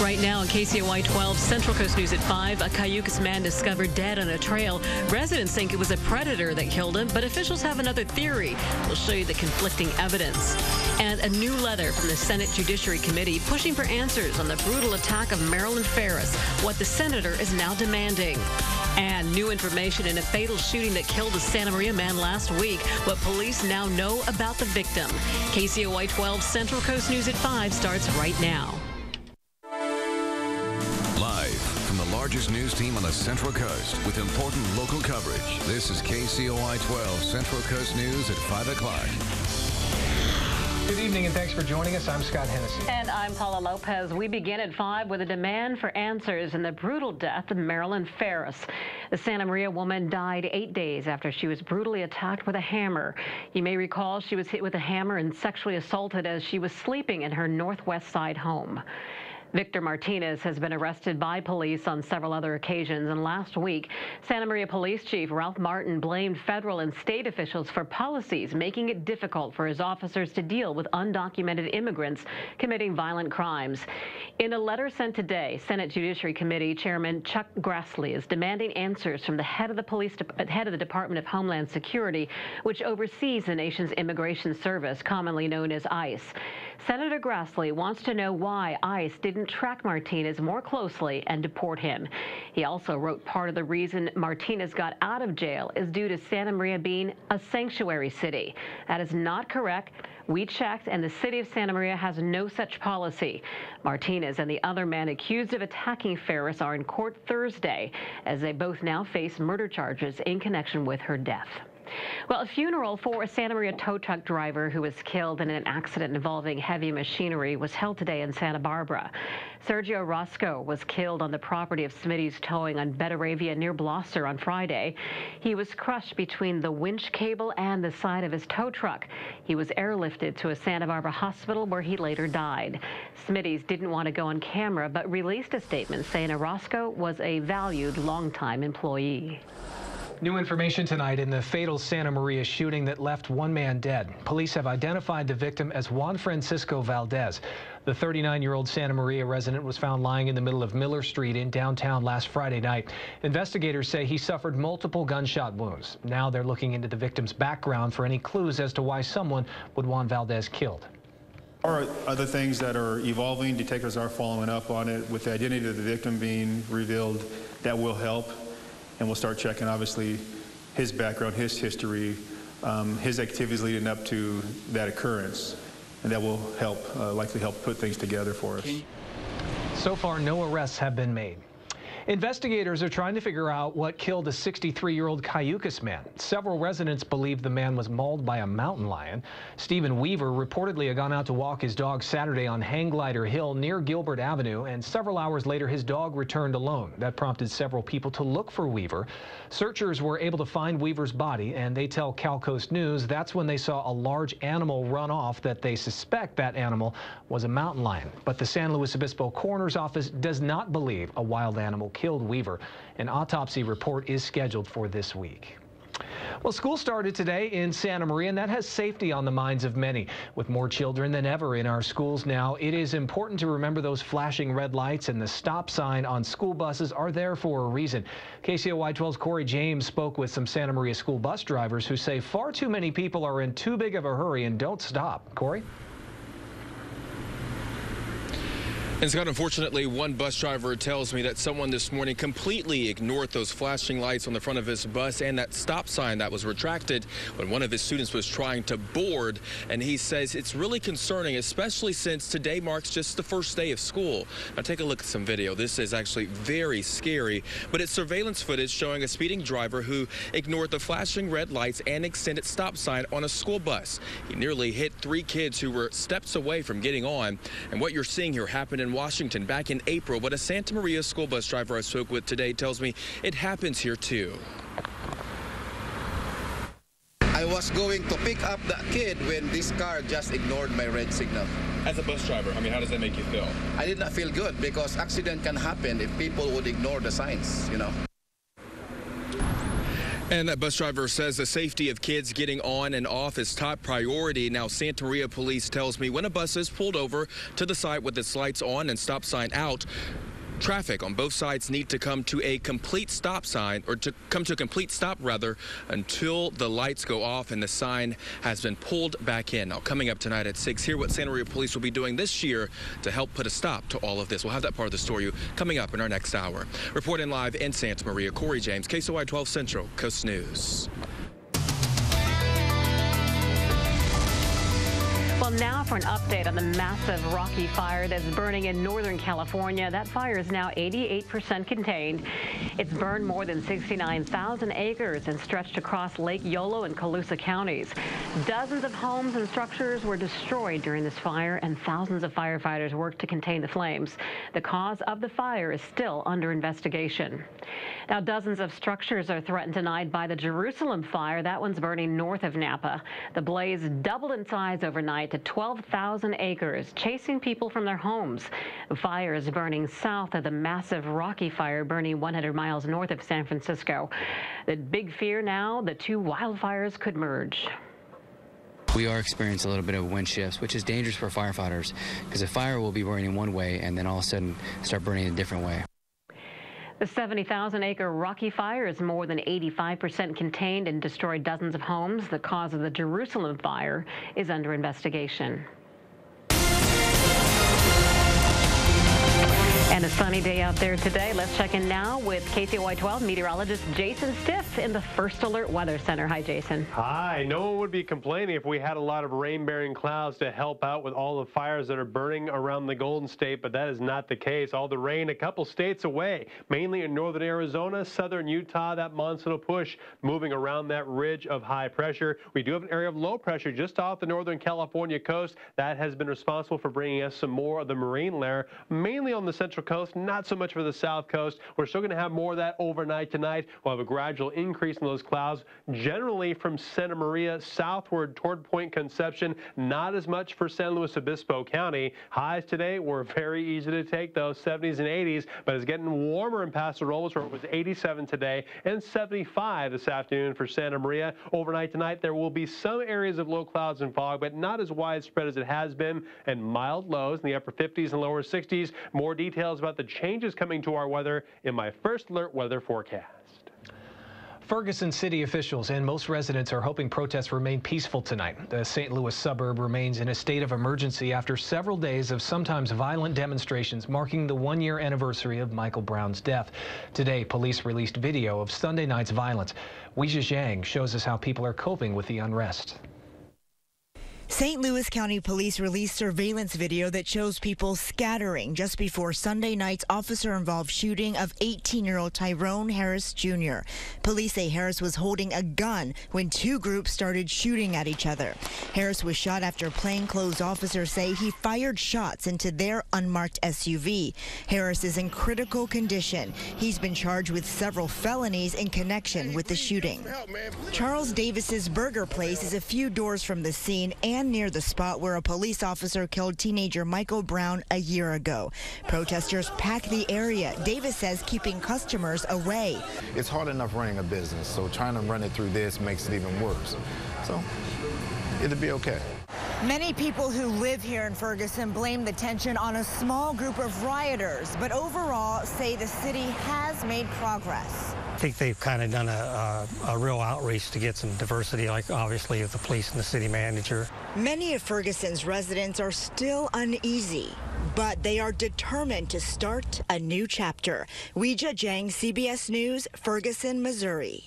Right now on KCOY-12 Central Coast News at 5, a Cayucas man discovered dead on a trail. Residents think it was a predator that killed him, but officials have another theory. We'll show you the conflicting evidence. And a new letter from the Senate Judiciary Committee pushing for answers on the brutal attack of Marilyn Ferris, what the senator is now demanding. And new information in a fatal shooting that killed a Santa Maria man last week, what police now know about the victim. KCOY-12 Central Coast News at 5 starts right now. Live from the largest news team on the Central Coast with important local coverage, this is KCOY-12 Central Coast News at 5 o'clock. Good evening and thanks for joining us. I'm Scott Hennessy. And I'm Paula Lopez. We begin at 5 with a demand for answers in the brutal death of Marilyn Ferris. The Santa Maria woman died 8 days after she was brutally attacked with a hammer. You may recall she was hit with a hammer and sexually assaulted as she was sleeping in her Northwest Side home. Victor Martinez has been arrested by police on several other occasions, and last week, Santa Maria Police Chief Ralph Martin blamed federal and state officials for policies making it difficult for his officers to deal with undocumented immigrants committing violent crimes. In a letter sent today, Senate Judiciary Committee Chairman Chuck Grassley is demanding answers from the head of the Department of Homeland Security, which oversees the nation's immigration service, commonly known as ICE. Senator Grassley wants to know why ICE didn't track Martinez more closely and deport him. He also wrote part of the reason Martinez got out of jail is due to Santa Maria being a sanctuary city. That is not correct. We checked, and the city of Santa Maria has no such policy. Martinez and the other man accused of attacking Ferris are in court Thursday, as they both now face murder charges in connection with her death. Well, a funeral for a Santa Maria tow truck driver who was killed in an accident involving heavy machinery was held today in Santa Barbara. Sergio Roscoe was killed on the property of Smitty's Towing on Betaravia near Blosser on Friday. He was crushed between the winch cable and the side of his tow truck. He was airlifted to a Santa Barbara hospital where he later died. Smitty's didn't want to go on camera but released a statement saying Roscoe was a valued longtime employee. New information tonight in the fatal Santa Maria shooting that left one man dead. Police have identified the victim as Juan Francisco Valdez. The 39-year-old Santa Maria resident was found lying in the middle of Miller Street in downtown last Friday night. Investigators say he suffered multiple gunshot wounds. Now they're looking into the victim's background for any clues as to why someone would want Valdez killed. There are other things that are evolving. Detectives are following up on it. With the identity of the victim being revealed, that will help. And we'll start checking, obviously, his background, his history, his activities leading up to that occurrence. And that will help, likely help put things together for us. So far, no arrests have been made. Investigators are trying to figure out what killed a 63-year-old Cayucas man. Several residents believe the man was mauled by a mountain lion. Stephen Weaver reportedly had gone out to walk his dog Saturday on Hang Glider Hill near Gilbert Avenue, and several hours later his dog returned alone. That prompted several people to look for Weaver. Searchers were able to find Weaver's body, and they tell Cal Coast News that's when they saw a large animal run off that they suspect that animal was a mountain lion. But the San Luis Obispo Coroner's Office does not believe a wild animal killed Weaver. An autopsy report is scheduled for this week. Well, school started today in Santa Maria, and that has safety on the minds of many. With more children than ever in our schools now, it is important to remember those flashing red lights and the stop sign on school buses are there for a reason. KCOY-12's Corey James spoke with some Santa Maria school bus drivers who say far too many people are in too big of a hurry and don't stop. Corey? And Scott, unfortunately, one bus driver tells me that someone this morning completely ignored those flashing lights on the front of his bus and that stop sign that was retracted when one of his students was trying to board. And he says it's really concerning, especially since today marks just the first day of school. Now take a look at some video. This is actually very scary, but it's surveillance footage showing a speeding driver who ignored the flashing red lights and extended stop sign on a school bus. He nearly hit 3 kids who were steps away from getting on. And what you're seeing here happened in Washington back in April, but a Santa Maria school bus driver I spoke with today tells me it happens here too. I was going to pick up that kid when this car just ignored my red signal. As a bus driver, I mean, how does that make you feel? I did not feel good because accident can happen if people would ignore the signs, you know. And that bus driver says the safety of kids getting on and off is top priority. Now, Santa Maria police tells me when a bus is pulled over to the site with its lights on and stop sign out, traffic on both sides need to come to a complete stop sign, or to come to a complete stop rather, until the lights go off and the sign has been pulled back in. Now, coming up tonight at 6, hear what Santa Maria police will be doing this year to help put a stop to all of this. We'll have that part of the story coming up in our next hour. Reporting live in Santa Maria, Corey James, KCOY 12 Central Coast News. Well, now for an update on the massive Rocky Fire that's burning in Northern California. That fire is now 88% contained. It's burned more than 69,000 acres and stretched across Lake Yolo and Colusa counties. Dozens of homes and structures were destroyed during this fire, and thousands of firefighters worked to contain the flames. The cause of the fire is still under investigation. Now, dozens of structures are threatened tonight by the Jerusalem fire. That one's burning north of Napa. The blaze doubled in size overnight to 12,000 acres, chasing people from their homes. The fire is burning south of the massive Rocky Fire, burning 100 miles north of San Francisco. The big fear now, the two wildfires could merge. We are experiencing a little bit of wind shifts, which is dangerous for firefighters because the fire will be burning one way and then all of a sudden start burning a different way. The 70,000-acre Rocky Fire is more than 85% contained and destroyed dozens of homes. The cause of the Jerusalem fire is under investigation. And a sunny day out there today. Let's check in now with KCOY-12 meteorologist Jason Stiff in the First Alert Weather Center. Hi, Jason. Hi. No one would be complaining if we had a lot of rain-bearing clouds to help out with all the fires that are burning around the Golden State, but that is not the case. All the rain a couple states away, mainly in northern Arizona, southern Utah. That monsoonal push moving around that ridge of high pressure. We do have an area of low pressure just off the northern California coast. That has been responsible for bringing us some more of the marine layer, mainly on the central coast, not so much for the south coast. We're still going to have more of that overnight tonight. We'll have a gradual increase in those clouds, generally from Santa Maria southward toward Point Conception. Not as much for San Luis Obispo County. Highs today were very easy to take, those 70s and 80s, but it's getting warmer in Paso Robles, where it was 87 today and 75 this afternoon for Santa Maria. Overnight tonight, there will be some areas of low clouds and fog, but not as widespread as it has been, and mild lows in the upper 50s and lower 60s. More details about the changes coming to our weather in my First Alert weather forecast. Ferguson city officials and most residents are hoping protests remain peaceful tonight. The St. Louis suburb remains in a state of emergency after several days of sometimes violent demonstrations marking the one-year anniversary of Michael Brown's death. Today, police released video of Sunday night's violence. Weijia Zhang shows us how people are coping with the unrest. St. Louis County Police released surveillance video that shows people scattering just before Sunday night's officer-involved shooting of 18-year-old Tyrone Harris Jr. Police say Harris was holding a gun when two groups started shooting at each other. Harris was shot after plainclothes officers say he fired shots into their unmarked SUV. Harris is in critical condition. He's been charged with several felonies in connection with the shooting. Charles Davis's Burger Place is a few doors from the scene and near the spot where a police officer killed teenager Michael Brown a year ago. Protesters pack the area. Davis says keeping customers away. It's hard enough running a business, so trying to run it through this makes it even worse. So it'll be okay. Many people who live here in Ferguson blame the tension on a small group of rioters, but overall say the city has made progress. I think they've kind of done a real outreach to get some diversity, like obviously of the police and the city manager. Many of Ferguson's residents are still uneasy, but they are determined to start a new chapter. Weijia Zhang, CBS News, Ferguson, Missouri.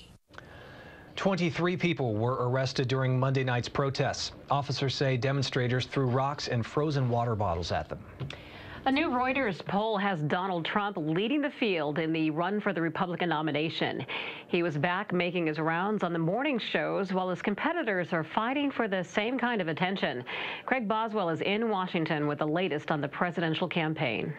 23 people were arrested during Monday night's protests. Officers say demonstrators threw rocks and frozen water bottles at them. A new Reuters poll has Donald Trump leading the field in the run for the Republican nomination. He was back making his rounds on the morning shows while his competitors are fighting for the same kind of attention. Craig Boswell is in Washington with the latest on the presidential campaign.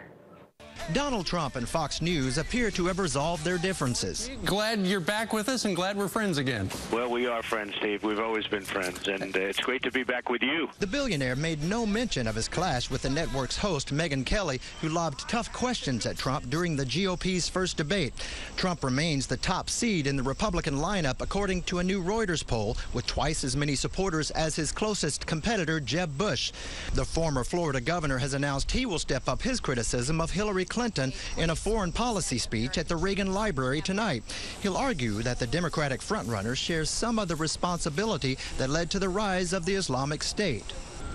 Donald Trump and Fox News appear to have resolved their differences. Glad you're back with us and glad we're friends again. Well, we are friends, Steve. We've always been friends, and it's great to be back with you. The billionaire made no mention of his clash with the network's host, Megyn Kelly, who lobbed tough questions at Trump during the GOP's first debate. Trump remains the top seed in the Republican lineup, according to a new Reuters poll, with twice as many supporters as his closest competitor, Jeb Bush. The former Florida governor has announced he will step up his criticism of Hillary Clinton in a foreign policy speech at the Reagan Library tonight. He'll argue that the Democratic frontrunner shares some of the responsibility that led to the rise of the Islamic State.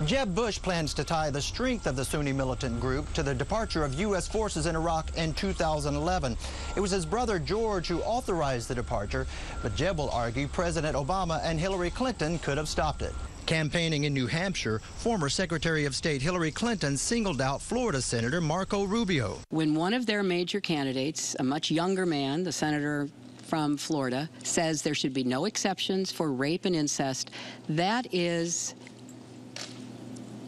Jeb Bush plans to tie the strength of the Sunni militant group to the departure of U.S. forces in Iraq in 2011. It was his brother George who authorized the departure, but Jeb will argue President Obama and Hillary Clinton could have stopped it. Campaigning in New Hampshire, former Secretary of State Hillary Clinton singled out Florida Senator Marco Rubio. When one of their major candidates, a much younger man, the senator from Florida, says there should be no exceptions for rape and incest, that is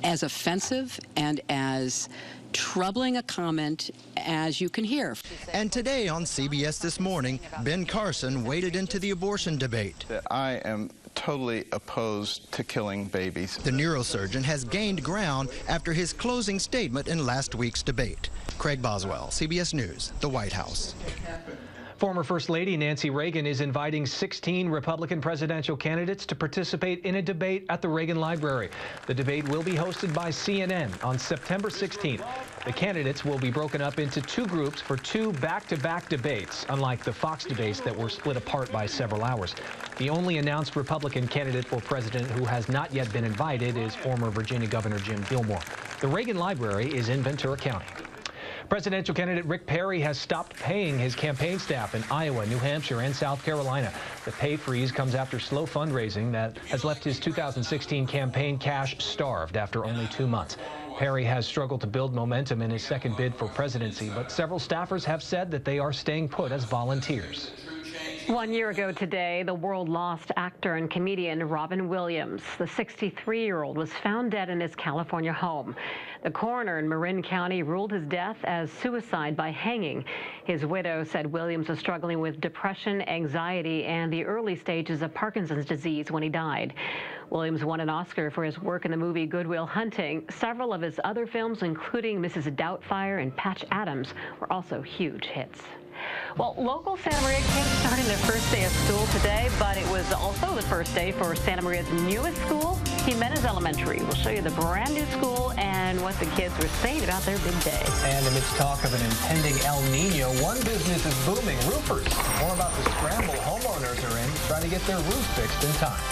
as offensive and as troubling a comment as you can hear. And today on CBS This Morning, Ben Carson waded into the abortion debate. I am totally opposed to killing babies. The neurosurgeon has gained ground after his closing statement in last week's debate. Craig Boswell, CBS News, the White House. Former First Lady Nancy Reagan is inviting 16 Republican presidential candidates to participate in a debate at the Reagan Library. The debate will be hosted by CNN on September 16th. The candidates will be broken up into two groups for two back-to-back debates, unlike the Fox debates that were split apart by several hours. The only announced Republican candidate for president who has not yet been invited is former Virginia Governor Jim Gilmore. The Reagan Library is in Ventura County. Presidential candidate Rick Perry has stopped paying his campaign staff in Iowa, New Hampshire, and South Carolina. The pay freeze comes after slow fundraising that has left his 2016 campaign cash starved after only 2 months. Perry has struggled to build momentum in his second bid for presidency, but several staffers have said that they are staying put as volunteers. 1 year ago today, the world lost actor and comedian Robin Williams. The 63-year-old was found dead in his California home. The coroner in Marin County ruled his death as suicide by hanging. His widow said Williams was struggling with depression, anxiety, and the early stages of Parkinson's disease when he died. Williams won an Oscar for his work in the movie Good Will Hunting. Several of his other films, including Mrs. Doubtfire and Patch Adams, were also huge hits. Well, local Santa Maria kids starting their first day of school today, but it was also the first day for Santa Maria's newest school, Jimenez Elementary. We'll show you the brand new school and what the kids were saying about their big day. And amidst talk of an impending El Nino, one business is booming, roofers. More about the scramble homeowners are in trying to get their roof fixed in time.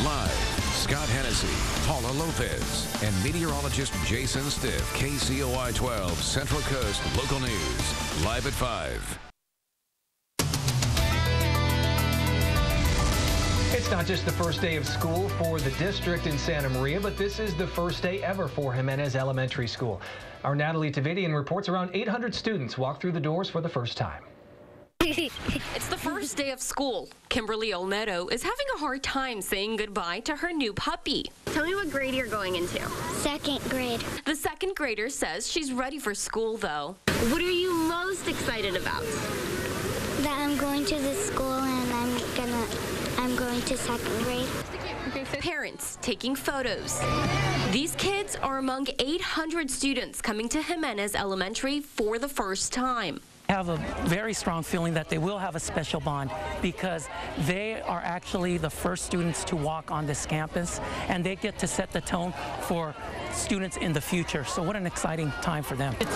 Live, Scott Hennessy, Paula Lopez, and meteorologist Jason Stiff. KCOY-12 Central Coast Local News. Live at 5. It's not just the first day of school for the district in Santa Maria, but this is the first day ever for Jimenez Elementary School. Our Natalie Tavidian reports around 800 students walk through the doors for the first time. It's the first day of school. Kimberly Olmedo is having a hard time saying goodbye to her new puppy. Tell me what grade you're going into. Second grade. The second grader says she's ready for school, though. What are you most excited about? That I'm going to the school and I'm going to second grade. Parents taking photos. These kids are among 800 students coming to Jimenez Elementary for the first time. I have a very strong feeling that they will have a special bond because they are actually the first students to walk on this campus, and they get to set the tone for students in the future. So what an exciting time for them. It's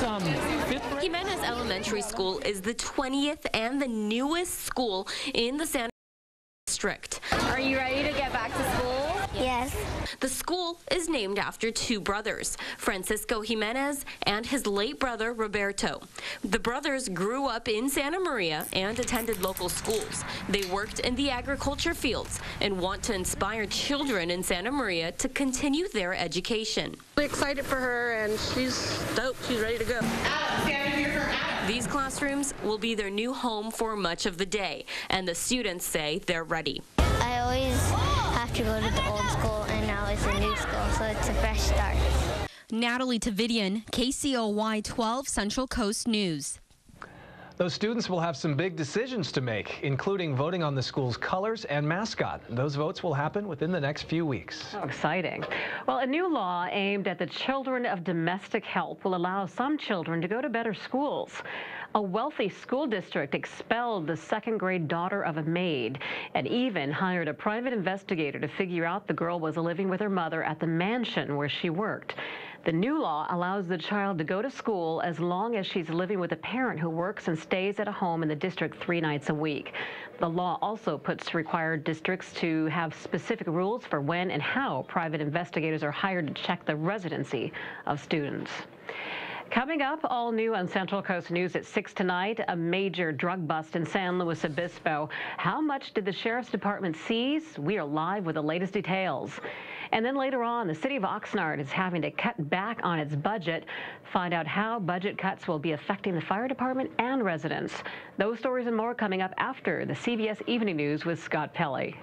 fifth grade. Jimenez Elementary School is the 20th and the newest school in the Santa District. Are you ready to get back to school? Yes. The school is named after two brothers, Francisco Jimenez and his late brother, Roberto. The brothers grew up in Santa Maria and attended local schools. They worked in the agriculture fields and want to inspire children in Santa Maria to continue their education. We're excited for her, and she's dope. She's ready to go. These classrooms will be their new home for much of the day, and the students say they're ready. I always have to go to the old school, and now it's a new school, so it's a fresh start. Natalie Tavidian, KCOY-12 Central Coast News. Those students will have some big decisions to make, including voting on the school's colors and mascot. Those votes will happen within the next few weeks. Oh, exciting. Well, a new law aimed at the children of domestic help will allow some children to go to better schools. A wealthy school district expelled the second-grade daughter of a maid and even hired a private investigator to figure out the girl was living with her mother at the mansion where she worked. The new law allows the child to go to school as long as she's living with a parent who works and stays at a home in the district 3 nights a week. The law also puts required districts to have specific rules for when and how private investigators are hired to check the residency of students. Coming up, all new on Central Coast News at 6 tonight, a major drug bust in San Luis Obispo. How much did the Sheriff's Department seize? We are live with the latest details. And then later on, the city of Oxnard is having to cut back on its budget. Find out how budget cuts will be affecting the fire department and residents. Those stories and more coming up after the CBS Evening News with Scott Pelley.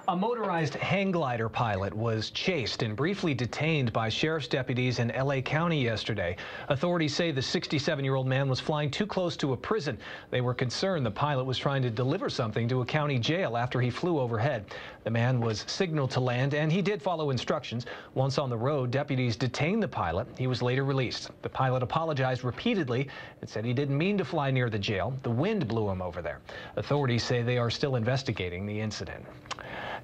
A motorized hang glider pilot was chased and briefly detained by sheriff's deputies in LA County yesterday. Authorities say the 67-year-old man was flying too close to a prison. They were concerned the pilot was trying to deliver something to a county jail after he flew overhead. The man was signaled to land, and he did follow instructions. Once on the road, deputies detained the pilot. He was later released. The pilot apologized repeatedly and said he didn't mean to fly near the jail. The wind blew him over there. Authorities say they are still investigating the incident.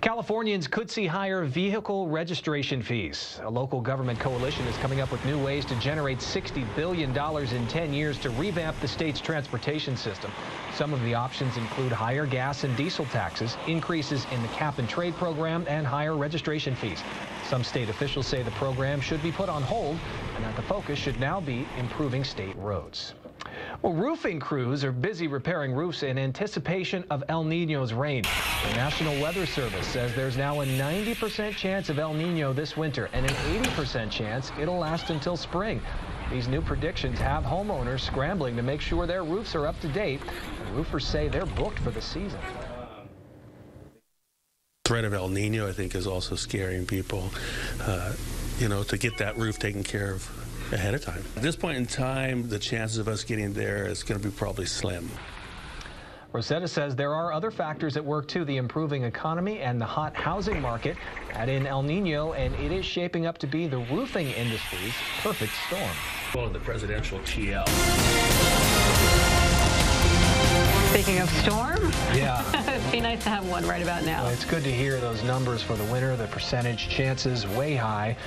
Californians could see higher vehicle registration fees. A local government coalition is coming up with new ways to generate $60 billion in 10 years to revamp the state's transportation system. Some of the options include higher gas and diesel taxes, increases in the cap-and-trade program, and higher registration fees. Some state officials say the program should be put on hold and that the focus should now be improving state roads. Well, roofing crews are busy repairing roofs in anticipation of El Niño's rain. The National Weather Service says there's now a 90% chance of El Niño this winter and an 80% chance it'll last until spring. These new predictions have homeowners scrambling to make sure their roofs are up to date. And roofers say they're booked for the season. Threat of El Nino, I think, is also scaring people, to get that roof taken care of ahead of time. At this point in time, the chances of us getting there is going to be probably slim. Rosetta says there are other factors at work too, the improving economy and the hot housing market. Add in El Nino, and it is shaping up to be the roofing industry's perfect storm. Well, the presidential TL. Speaking of storm, yeah, it'd be nice to have one right about now. Well, it's good to hear those numbers for the winter, the percentage chances way high.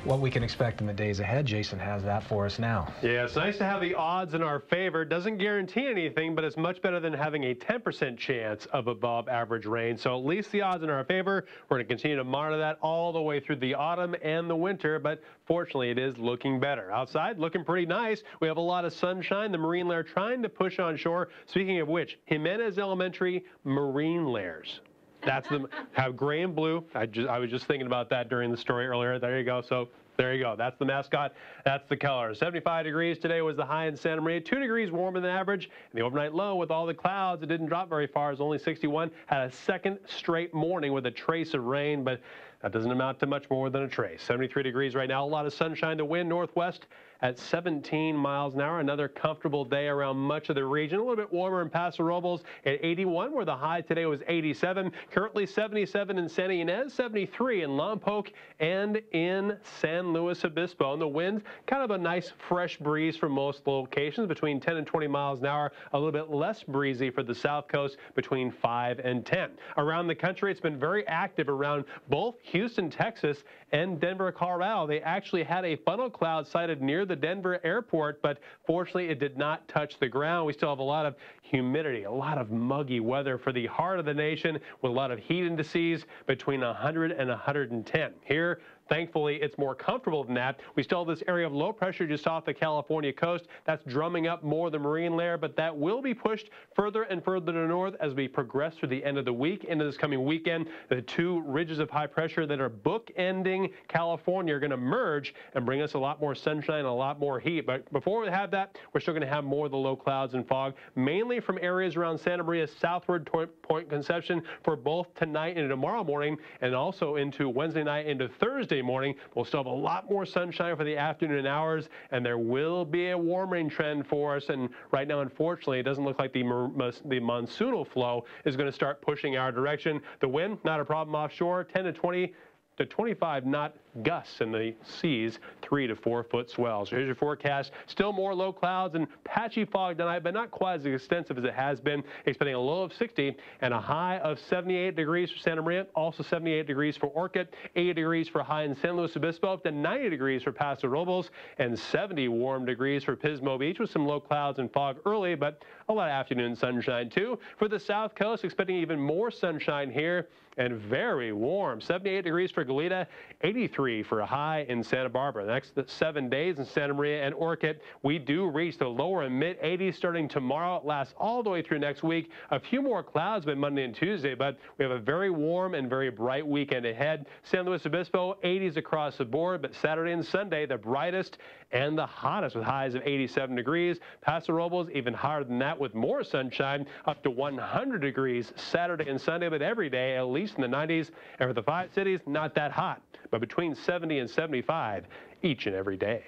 What we can expect in the days ahead, Jason has that for us now. Yeah, it's nice to have the odds in our favor. Doesn't guarantee anything, but it's much better than having a 10% chance of above average rain. So at least the odds in our favor. We're going to continue to monitor that all the way through the autumn and the winter, but fortunately it is looking better. Outside, looking pretty nice. We have a lot of sunshine. The marine layer trying to push on shore. Speaking of which, Jimenez Elementary marine layers. That's them. Have gray and blue. I was just thinking about that during the story earlier. There you go. So there you go. That's the mascot. That's the color. 75 degrees today was the high in Santa Maria. 2 degrees warmer than average. And the overnight low with all the clouds, it didn't drop very far. It was only 61. Had a second straight morning with a trace of rain, but that doesn't amount to much more than a trace. 73 degrees right now. A lot of sunshine. The wind northwest at 17 miles an hour. Another comfortable day around much of the region. A little bit warmer in Paso Robles at 81, where the high today was 87. Currently 77 in Santa Ynez, 73 in Lompoc and in San Luis Obispo. And the wind, kind of a nice fresh breeze for most locations, between 10 and 20 miles an hour. A little bit less breezy for the south coast, between 5 and 10. Around the country, it's been very active around both Houston, Texas, and Denver, Colorado. They actually had a funnel cloud sighted near the Denver airport, but fortunately it did not touch the ground. We still have a lot of humidity, a lot of muggy weather for the heart of the nation, with a lot of heat indices between 100 and 110. Here, thankfully, it's more comfortable than that. We still have this area of low pressure just off the California coast. That's drumming up more of the marine layer, but that will be pushed further and further to the north as we progress through the end of the week into this coming weekend. The two ridges of high pressure that are bookending California are going to merge and bring us a lot more sunshine and a lot more heat. But before we have that, we're still going to have more of the low clouds and fog, mainly from areas around Santa Maria southward toward Point Conception for both tonight and tomorrow morning, and also into Wednesday night into Thursday Thursday morning. We'll still have a lot more sunshine for the afternoon hours, and there will be a warming trend for us. And right now, unfortunately, it doesn't look like the monsoonal flow is going to start pushing our direction. The wind, not a problem offshore, 10 to 20 to 25 knot gusts in the seas, 3 to 4 foot swells. So here's your forecast. Still more low clouds and patchy fog tonight, but not quite as extensive as it has been. Expecting a low of 60 and a high of 78 degrees for Santa Maria, also 78 degrees for Orcutt, 80 degrees for high in San Luis Obispo, up to 90 degrees for Paso Robles, and 70 warm degrees for Pismo Beach with some low clouds and fog early, but a lot of afternoon sunshine too. For the South Coast, expecting even more sunshine here and very warm. 78 degrees for Goleta, 83 for a high in Santa Barbara. The next 7 days in Santa Maria and Orcutt, we do reach the lower and mid 80s starting tomorrow. It lasts all the way through next week. A few more clouds by Monday and Tuesday, but we have a very warm and very bright weekend ahead. San Luis Obispo, 80s across the board, but Saturday and Sunday, the brightest and the hottest with highs of 87 degrees. Paso Robles, even higher than that with more sunshine, up to 100 degrees Saturday and Sunday, but every day, at least in the 90s. And for the 5 cities, not that hot, but between 70 and 75 each and every day.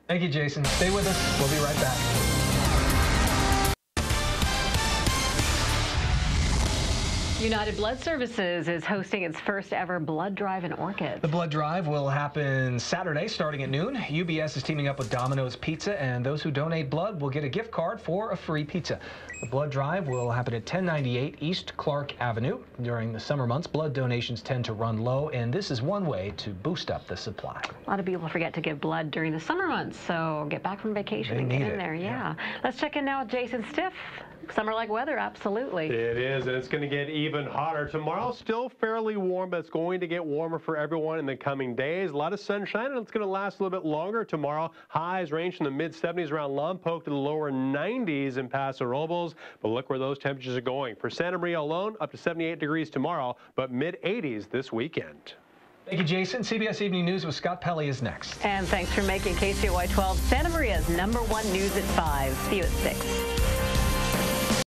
Thank you, Jason. Stay with us. We'll be right back. United Blood Services is hosting its first ever blood drive in Orcutt. The blood drive will happen Saturday starting at noon. UBS is teaming up with Domino's Pizza, and those who donate blood will get a gift card for a free pizza. The blood drive will happen at 1098 East Clark Avenue. During the summer months, blood donations tend to run low, and this is one way to boost up the supply. A lot of people forget to give blood during the summer months, so get back from vacation and get in there. Yeah. Let's check in now with Jason Stiff. Summer-like weather, absolutely. It is, and it's going to get even hotter. Tomorrow, still fairly warm, but it's going to get warmer for everyone in the coming days. A lot of sunshine, and it's going to last a little bit longer tomorrow. Highs range from the mid-70s around Lompoc to the lower 90s in Paso Robles. But look where those temperatures are going. For Santa Maria alone, up to 78 degrees tomorrow, but mid-80s this weekend. Thank you, Jason. CBS Evening News with Scott Pelley is next. And thanks for making KCOY 12 Santa Maria's #1 news at 5. See you at 6.